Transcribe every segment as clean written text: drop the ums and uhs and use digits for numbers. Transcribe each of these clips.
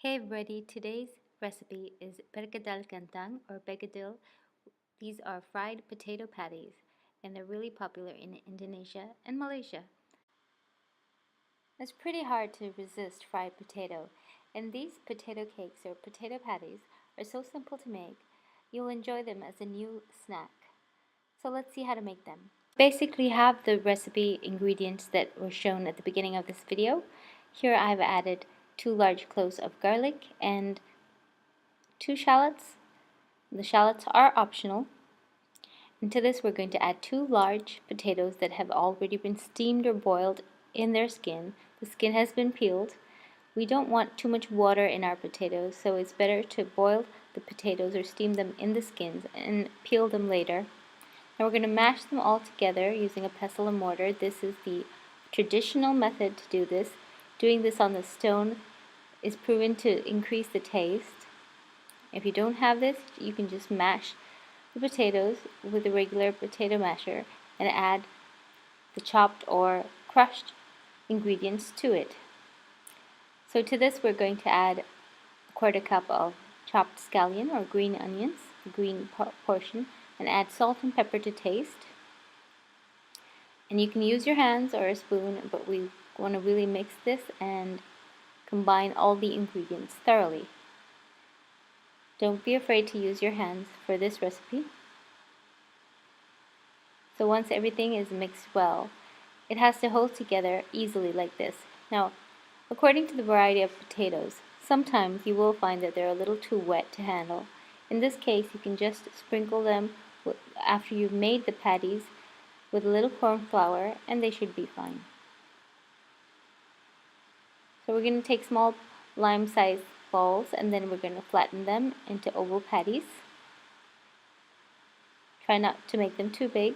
Hey everybody, today's recipe is Perkedel Kentang or Begedil. These are fried potato patties and they're really popular in Indonesia and Malaysia. It's pretty hard to resist fried potato, and these potato cakes or potato patties are so simple to make, you'll enjoy them as a new snack. So let's see how to make them. Basically have the recipe ingredients that were shown at the beginning of this video. Here I've added 2 large cloves of garlic and 2 shallots. The shallots are optional. And to this we're going to add 2 large potatoes that have already been steamed or boiled in their skin. The skin has been peeled. We don't want too much water in our potatoes, so it's better to boil the potatoes or steam them in the skins and peel them later. Now we're going to mash them all together using a pestle and mortar. This is the traditional method to do this. Doing this on the stone is proven to increase the taste. If you don't have this, you can just mash the potatoes with a regular potato masher and add the chopped or crushed ingredients to it. So to this we're going to add a 1/4 cup of chopped scallion or green onions, the green portion, and add salt and pepper to taste. And you can use your hands or a spoon, but we want to really mix this and combine all the ingredients thoroughly. Don't be afraid to use your hands for this recipe. So once everything is mixed well, it has to hold together easily like this. Now, according to the variety of potatoes, sometimes you will find that they're a little too wet to handle. In this case, you can just sprinkle them after you've made the patties with a little corn flour and they should be fine. So we're going to take small lime-sized balls and then we're going to flatten them into oval patties. Try not to make them too big.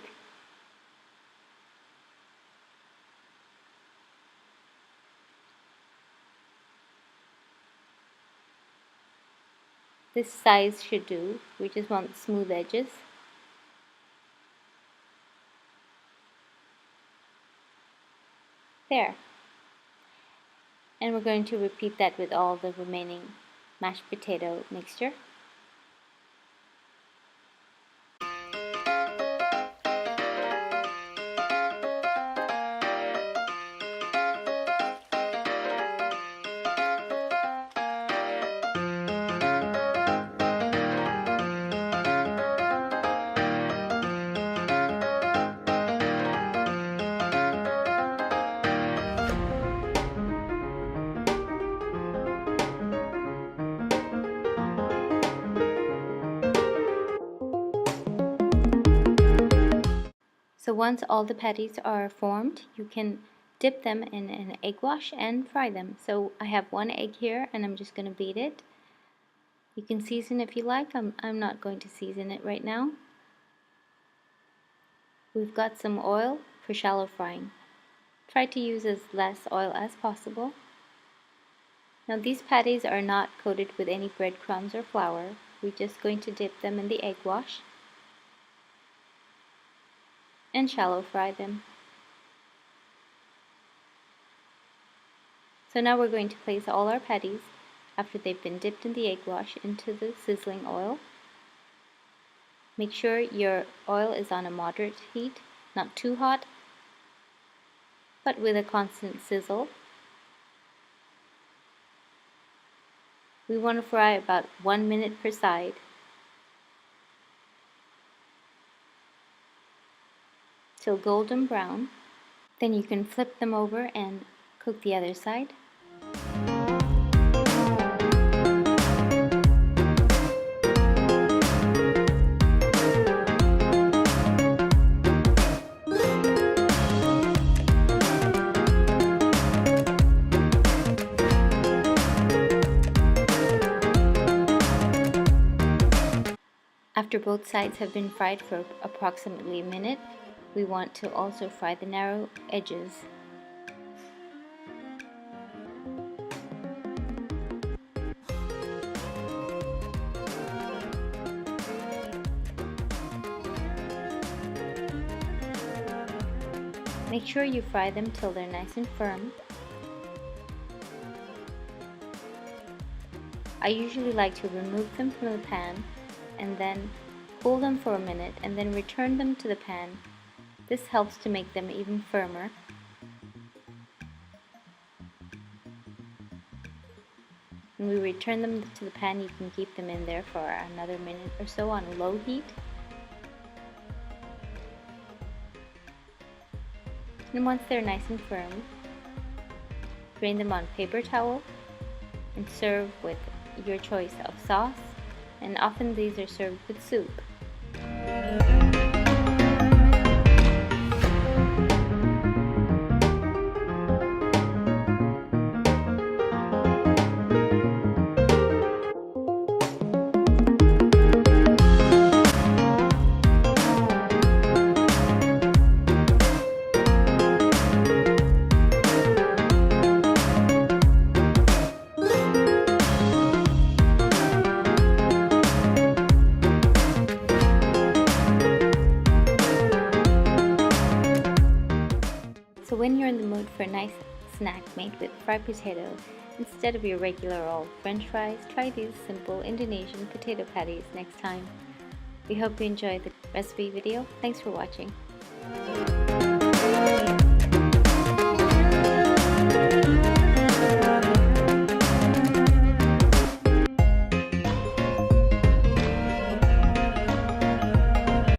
This size should do. We just want smooth edges. There. And we're going to repeat that with all the remaining mashed potato mixture. So once all the patties are formed, you can dip them in an egg wash and fry them. So I have 1 egg here and I'm just going to beat it. You can season if you like. I'm not going to season it right now. We've got some oil for shallow frying. Try to use as less oil as possible. Now these patties are not coated with any breadcrumbs or flour. We're just going to dip them in the egg wash and shallow fry them. So now we're going to place all our patties, after they've been dipped in the egg wash, into the sizzling oil. Make sure your oil is on a moderate heat, not too hot, but with a constant sizzle. We want to fry about 1 minute per side. Till golden brown. Then you can flip them over and cook the other side. After both sides have been fried for approximately a minute, we want to also fry the narrow edges. Make sure you fry them till they're nice and firm. I usually like to remove them from the pan and then cool them for a minute and then return them to the pan. This helps to make them even firmer. When we return them to the pan, you can keep them in there for another minute or so on low heat. And once they're nice and firm, drain them on paper towel and serve with your choice of sauce, and often these are served with soup. So when you're in the mood for a nice snack made with fried potato, instead of your regular old French fries, try these simple Indonesian potato patties next time. We hope you enjoyed the recipe video. Thanks for watching.